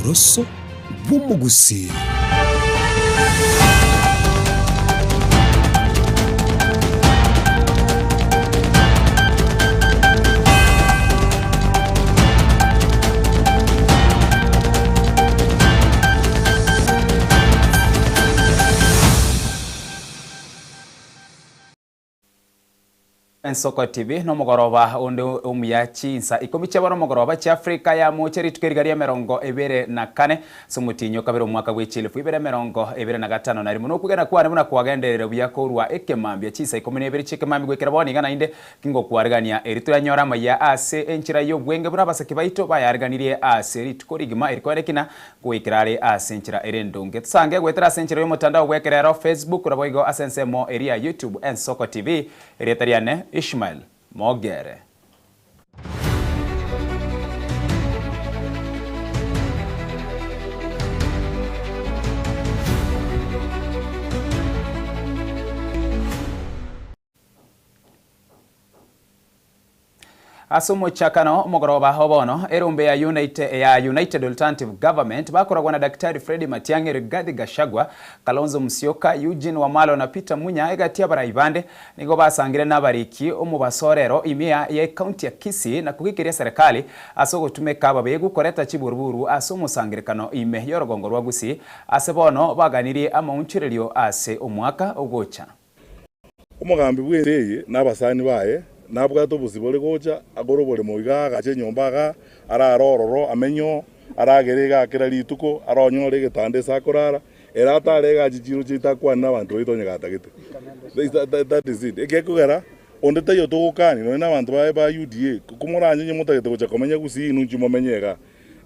Oboroso bw'umugusi. Ensoko TV no mugoroba onde Amayia Chinsa Ikomi chabaro mugoroba cha Afrika ya mocheri tukirigaria merongo ebere na kane sumutinyo kabiro mwaka w'echilifu ibere merongo ebere na gatano na rimuno kugena kwa nemuna kwagenderera buyakorwa ekemambia Chinsa Ikomi nebere chekemambi gwekera boni gana inde kingo kwarigania eritura nyora Amayia ase enchira yo bwenge bura basaki baito bayariganirie ase ritukorigima erikwarekina gwekirare ase enchira erendonge tsange gwetera ase enchira yo mutandao gwekerera Facebook raboigo asensemo eria YouTube Ensoko TV erietariane Ishmael Mogere. Asumo chakano mugoroba hobono erumbe ya United Alternative Government bakoragwa na Daktari Freddy Matiang'i, Rigathi Gachagua, Kalonzo Musyoka, Eugene Wamalo na Peter Munya egatia baraibande nigo basangire n'abariki omubasorero imia ya county ya Kisii na kugikiria serikali asogotumeka babegu koreta chiburuburu asomusangirikano ime yorogongo rwa Gusii asebono baganirie amaunchirerio ase omwaka ogocha. Umugambi bw'ereye n'abasani baye nabwato busibole gocha agorobole moiga gache nyombaga ararororo amenyo aragerega kira lituko aronyore getande sakorara erata rega jijiro jitakwa n'abantu itonyagata that is it ekekugera onde tayo tugukani no n'abantu ba UDA kumuranye mutagete gocha komenya Gusii nunju momenyega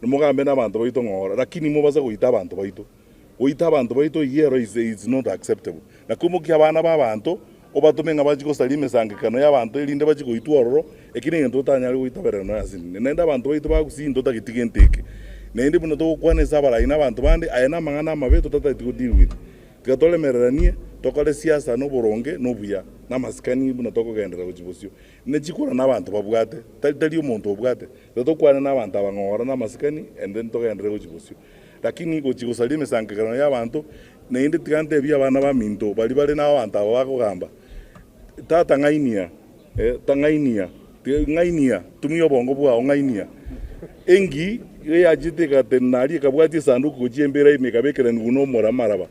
numugambe n'abantu baitongora lakini mubaza guita abantu baito yero is not acceptable na kumukia abana b'abantu obatumenga bajiko salime sangikano y'abantu elinde bajiko itwororo ekine ngento tanyali guitabera no yazini nenda abantu baito bagusii ndota gitigenteke nende buno to kwaneza baraina abantu bande ayana mangana mabeto tata deal with gatole mereranie tokole siasa no boronge no buya namasikani buno toko gendera kujibosyo nejikura n'abantu babwate tali umuntu obwate to kwana n'abantu abangora namasikani and then to gendera kujibosyo lakini go salime sangikano y'abantu nende tigante bya abana ba minto bali n'abantu abakugamba tata ngainia ngainia tumiyo bongo bwa ngainia engi yajiteka tenali kabwati sanduku jiembera imekabekera nguno mora maraba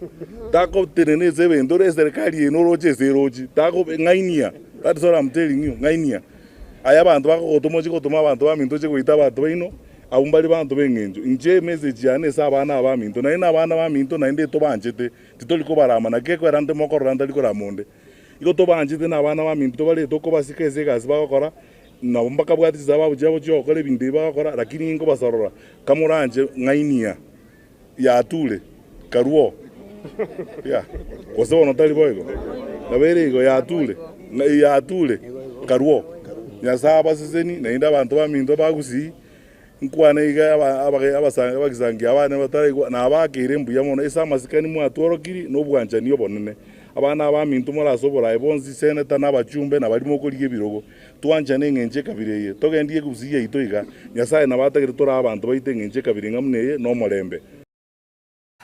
tako teneneze bendore serikali enoroje zeroji tako ngainia that's what I'm telling you ngainia aya bantu bakotomoji kotoma abantu baminto je kuita abantu baino abumbali bantu bengenjo inje message yane sabana baminto na ina bana baminto na inde to banjete titoliko barama na keko rande moko randa liko ramonde iko to banjite na bana baminto bale toko basikeze gazi bakora na bombaka bwati zaba bujabo cyo kole bindi bakora lakini ingo basarora kamuranje ngainia ya tule karuo ya koso no tali boygo na bere ya tule karuo ya saba siseni na inda bantu baminto bagusii nkwana iga abasanga bagizangiye abana batari na abakire mbuya mono esa masikani mu atorokiri no bwanja niyo bonene abana abamintu murasobora ibonzi seneta n'abacumbe nabarimo kuri ebirogo twanja nengenje kabireye togendiye Gusii itoiga nyasaye nabatagire tora abantu baitengenje kabiri ngamneye no morembe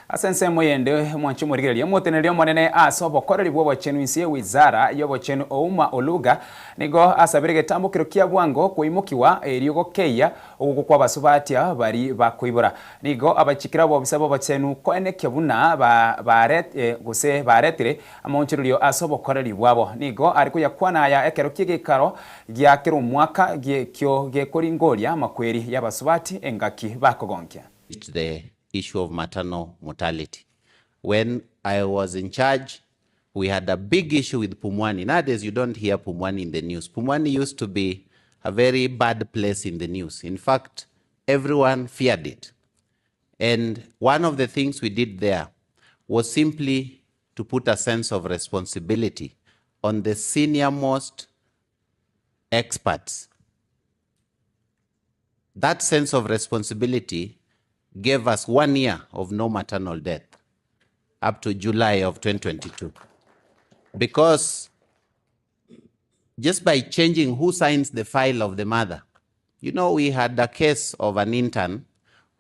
Asense moyende mwanchi murigereria mutenerio monene asobo koreri bwo chenu insie wizara yobo chenu ouma oluga nigo asabirige tambukiro kia bwango kuimukiwa eriogo keya ogukwa basubatia bari bakuibura nigo abachikira bo bisabo bachenu koene kebuna guse baretire amonchirurio asobo koreri bwabo nigo ariko yakwana ya ekero kigikaro gya kiro mwaka gyo gekoringoria makweri yabasubati engaki bakogonkia issue of maternal mortality. When I was in charge, we had a big issue with Pumwani. Nowadays, you don't hear Pumwani in the news. Pumwani used to be a very bad place in the news. In fact, everyone feared it. And one of the things we did there was simply to put a sense of responsibility on the senior-most experts. That sense of responsibility gave us 1 year of no maternal death up to July of 2022. Because just by changing who signs the file of the mother, you know, we had a case of an intern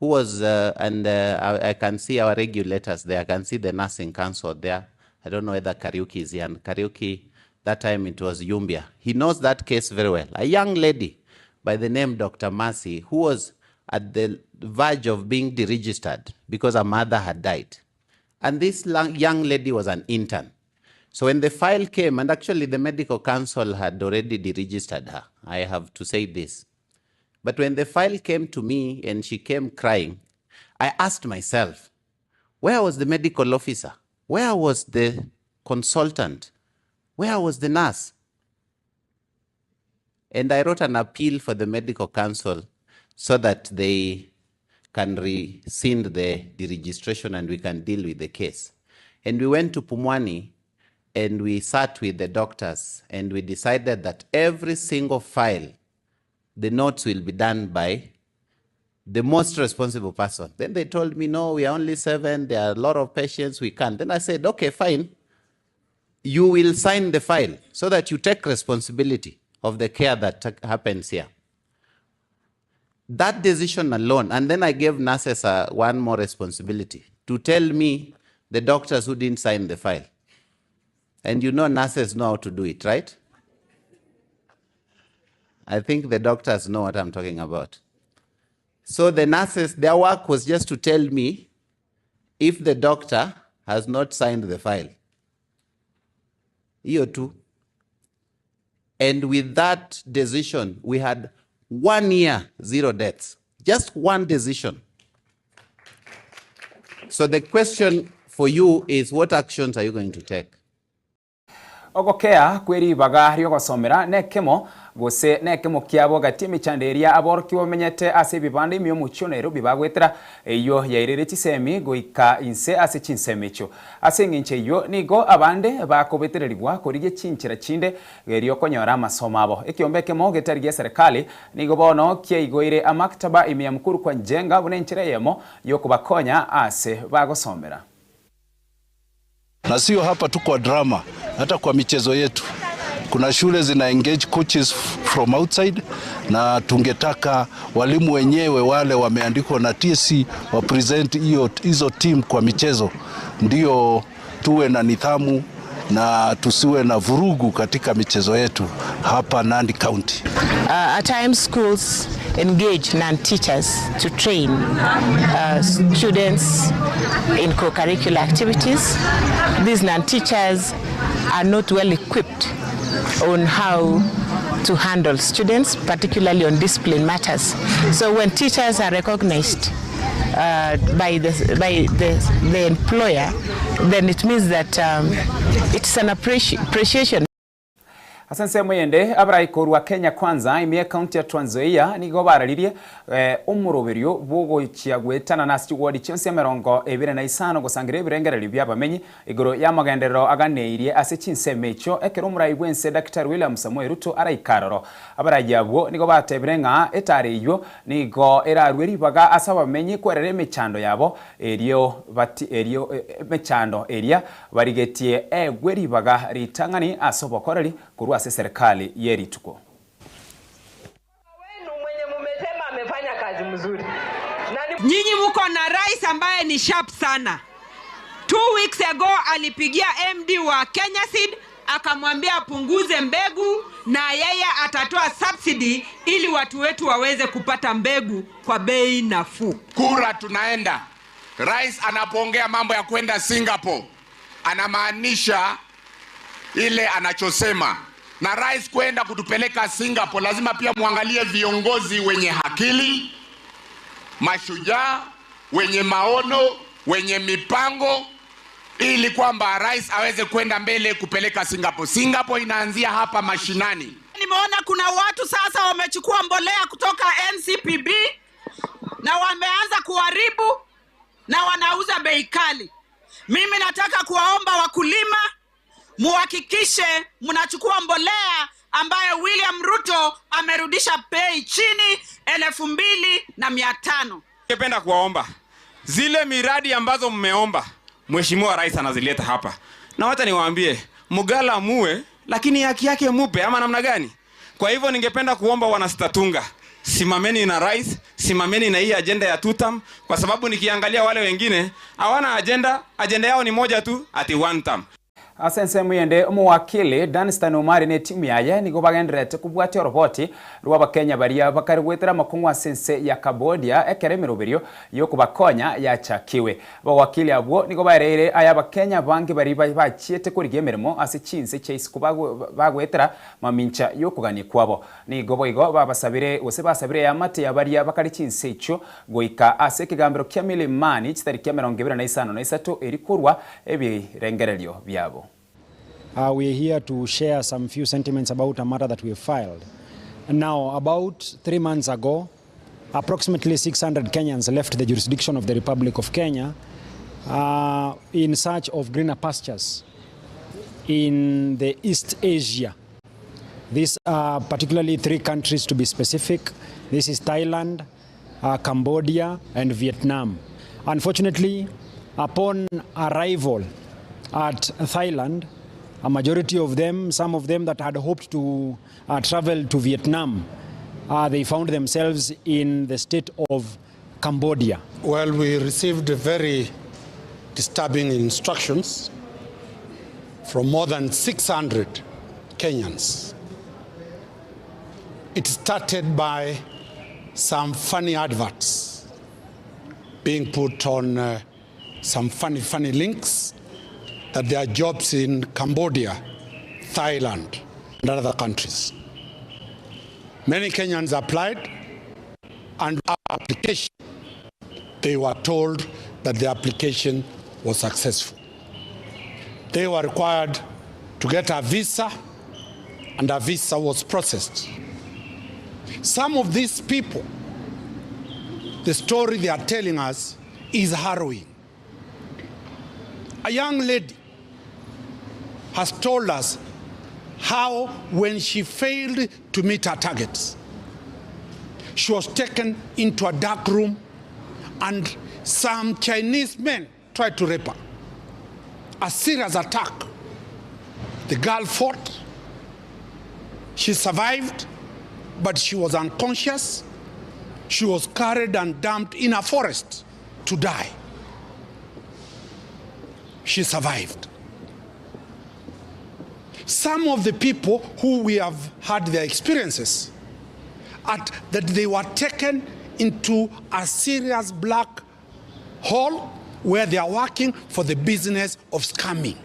who was, I can see our regulators there. I can see the nursing council there. I don't know whether Kariuki is here. And Kariuki, that time it was Yumbia. He knows that case very well. A young lady by the name Dr. Mercy, who was at the verge of being deregistered because her mother had died. And this young lady was an intern. So when the file came, and actually the medical council had already deregistered her, I have to say this. But when the file came to me and she came crying, I asked myself, where was the medical officer? Where was the consultant? Where was the nurse? And I wrote an appeal for the medical council so that they can rescind the deregistration and we can deal with the case. And we went to Pumwani and we sat with the doctors and we decided that every single file, the notes will be done by the most responsible person. Then they told me, no, we are only 7. There are a lot of patients, we can't. Then I said, okay, fine. You will sign the file so that you take responsibility of the care that happens here. That decision alone, and then I gave nurses one more responsibility, to tell me the doctors who didn't sign the file. And you know nurses know how to do it, right? I think the doctors know what I'm talking about. So the nurses, their work was just to tell me if the doctor has not signed the file. Hiyo tu. And with that decision, we had 1 year, 0 deaths. Just one decision. So the question for you is, what actions are you going to take? Ogokea kweri baga ryo gosomera nekemo gose nekemo kiabo gati michanderia aborki womenyete ase bibande myo muchonero bibagwetera eyo yairere chisemi goika inse ase chinsemecho ase nginche yo nigo abande bakobetererigwa korige chinchira chinde gerio konyora masomo abo ekiombekemo getarigie serikali nigo bono kiegoire amaktaba imya mkuru kwa njenga bunenchire yemo yo kubakonya ase bagosomera. Na sio hapa tu kwa drama, hata kwa michezo yetu. Kuna shule zina engage coaches from outside, na tungetaka walimu wenyewe wale wameandikwa na TSC wa present hizo team kwa michezo. Ndio tuwe na nidhamu na tusiwe na vurugu katika michezo yetu hapa Nandi County. At times schools engage non-teachers to train students in co-curricular activities. These non-teachers are not well equipped on how to handle students, particularly on discipline matters. So when teachers are recognized by the employer, then it means that it's an appreciation. Asanse mwende abraikorwa Kenya kwanza imie county ya Trans Nzoia nigo bararirie umuroberio bogo chiagwetana na steward chionse merongo ebire na isano gosangire birengereri byabamenyi igoro yamagendero aganeirie ase chinsemecho ekero muraibwense Dr. William Samuel Ruto araikaroro abarajabwo nigo batebirenga etare iyo nigo erarweri baga asabamenyi kwerere mechando yabo erio mechando eria barigetie egweri baga ritangani asobokoreri kurwa serikali yerituko. Wenu mwenye mumesema amefanya kazi mzuri. Nyinyi mko na rais ambaye ni sharp sana. 2 weeks ago alipigia MD wa Kenya Seed akamwambia apunguze mbegu na yeye atatoa subsidy ili watu wetu waweze kupata mbegu kwa bei nafuu. Kura tunaenda. Rais anapoongea mambo ya kwenda Singapore anamaanisha ile anachosema. Na rais kwenda kutupeleka Singapore lazima pia muangalie viongozi wenye akili, mashujaa, wenye maono, wenye mipango, ili kwamba rais aweze kwenda mbele kupeleka Singapore. Singapore inaanzia hapa mashinani. Nimeona kuna watu sasa wamechukua mbolea kutoka NCPB na wameanza kuharibu na wanauza bei kali. Mimi nataka kuwaomba wakulima muhakikishe mnachukua mbolea ambayo William Ruto amerudisha bei chini 2,500. Ningependa kuwaomba zile miradi ambazo mmeomba Mheshimiwa Rais anazileta hapa. Na wacha niwaambie, mugala muwe lakini haki yake mupe ama namna gani? Kwa hivyo ningependa kuomba wanastatunga, simameni na rais, simameni na hii agenda ya two-term, kwa sababu nikiangalia wale wengine hawana agenda yao ni moja tu, ati one term. Asense muyende umuwakili Danstan Omari ne timu yaye nigo bagendrete kubwati oroboti rwa Kenya baria bakari gwetera makungwa asense ya Cambodia ekere mirubirio yo kubakonya yachakiwe abawakili abo nigo bareire aya Kenya bangi bari bachiete kurigie mirimo ase chinse chase kubagwetera mamincha yo kugani kwabo nigo boigo babasabire ose basabire ya mate ya baria bakari chinse icho goika ase kigambiro kya milimani chitariki ya 25 erikurwa ebirengerelio byabo. We are here to share some few sentiments about a matter that we have filed. Now, about 3 months ago, approximately 600 Kenyans left the jurisdiction of the Republic of Kenya in search of greener pastures in the East Asia. These are particularly 3 countries to be specific. This is Thailand, Cambodia, and Vietnam. Unfortunately, upon arrival at Thailand, a majority of them, some of them that had hoped to travel to Vietnam, they found themselves in the state of Cambodia. Well, we received very disturbing instructions from more than 600 Kenyans. It started by some funny adverts being put on some funny links that there are jobs in Cambodia, Thailand, and other countries. Many Kenyans applied, and our application, they were told that the application was successful. They were required to get a visa, and a visa was processed. Some of these people, the story they are telling us is harrowing. A young lady has told us how when she failed to meet her targets, she was taken into a dark room and some Chinese men tried to rape her. A serious attack. The girl fought. She survived, but she was unconscious. She was carried and dumped in a forest to die. She survived. Some of the people who we have had their experiences at that they were taken into a serious black hole where they are working for the business of scamming.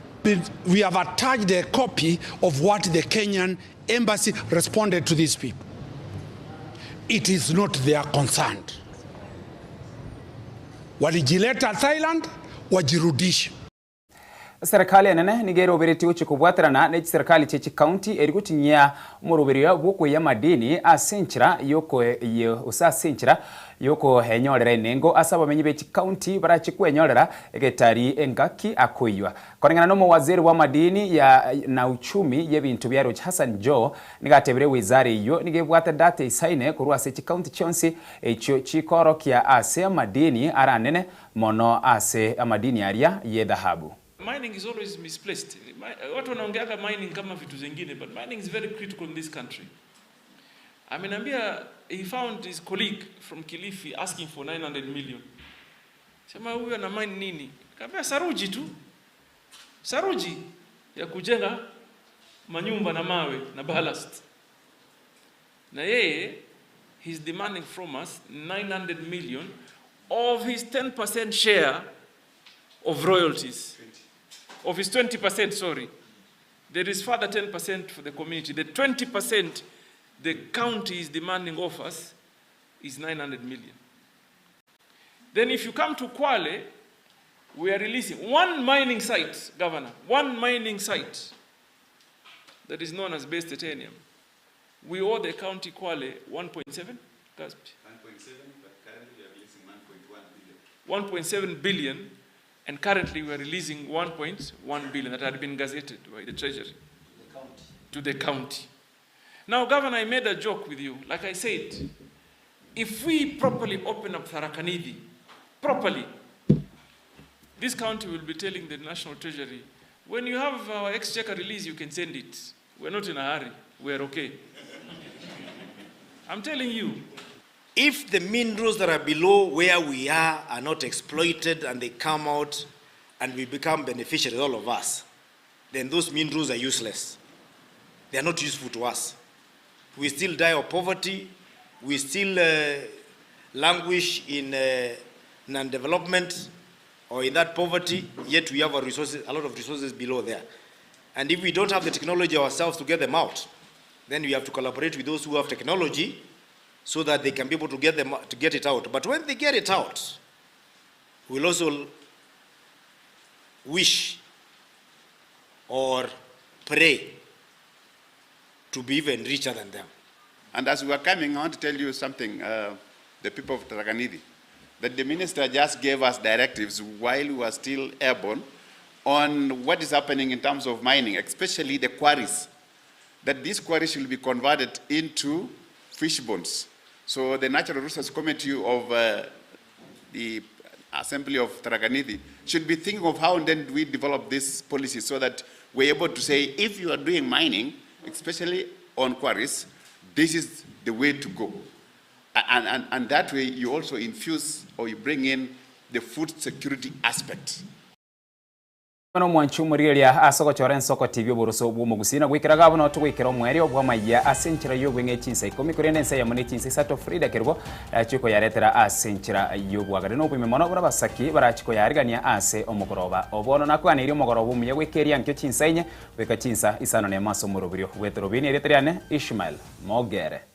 We have attached a copy of what the Kenyan embassy responded to these people. It is not their concern. Walijileta Thailand, wajirudisha. Serikali nene nigero bereti uchi kubwaterana na serikali chechi county erigutinya murubirio bwoko ya madini asenchira yoko usasenchira yoko henyorera nengo asaba menyi bechi county barachi kwenyorera egetari engaki akoywa konengana no waziri wa madini ya na uchumi yebintu bya Roch Hassan Joe nigatebere wizara iyo nigebwata data isaine kurwa sechi county chonsi echo chikoro kya ase madini aranene mono ase madini aria ye dhahabu. Mining is always misplaced. Watu wanaongeaga mining kama vitu zingine, but mining is very critical in this country. Amenambia he found his colleague from Kilifi asking for 900 million. Sema huyu ana mine nini? Kaambia saruji tu. Saruji ya kujenga manyumba na mawe na ballast. Na yeye he's demanding from us 900 million of his 10% share of royalties. Of his 20%, sorry. There is further 10% for the community. The 20% the county is demanding of us is 900 million. Then if you come to Kwale, we are releasing one mining site, Governor, one mining site that is known as base titanium. We owe the county Kwale 1.7? 1.7, but currently we are releasing 1.1 billion. 1.7 billion. And currently we are releasing 1.1 billion that had been gazetted by the Treasury to the county. Now, Governor, I made a joke with you. Like I said, if we properly open up Tharaka Nithi, properly, this county will be telling the National Treasury, when you have our exchequer release, you can send it. We're not in a hurry. We're okay. I'm telling you, if the minerals that are below where we are not exploited and they come out and we become beneficiaries, all of us, then those minerals are useless. They are not useful to us. We still die of poverty. We still languish in non-development or in that poverty, yet we have a lot of resources below there. And if we don't have the technology ourselves to get them out, then we have to collaborate with those who have technology so that they can be able to get it out. But when they get it out, we'll also wish or pray to be even richer than them. And as we are coming, I want to tell you something, the people of Tarakanidi, that the minister just gave us directives while we were still airborne on what is happening in terms of mining, especially the quarries, that these quarries will be converted into fish bones. So the Natural Resources Committee of the Assembly of Tarakanidi should be thinking of how then we develop this policy so that we're able to say, if you are doing mining, especially on quarries, this is the way to go. And that way you also infuse or you bring in the food security aspect. Mano mwanchu muriria asoko choren soko TV boroso bumugusina gwikiraga bono tugwikira omweri obwa Amayia Chinsa Ikomi Chinsa Ikomi kurende nse yamune Chinsa sato Frida kirgo chiko yaretera asenchira yobwagare no bwime mono bora basaki barachiko yarigania ase omugoroba obono nakwaniri omugoroba umuye gwekeria nkyo Chinsa inye weka Chinsa isano ne maso murubiro wetero bini ereteriane Ishmael Mogere.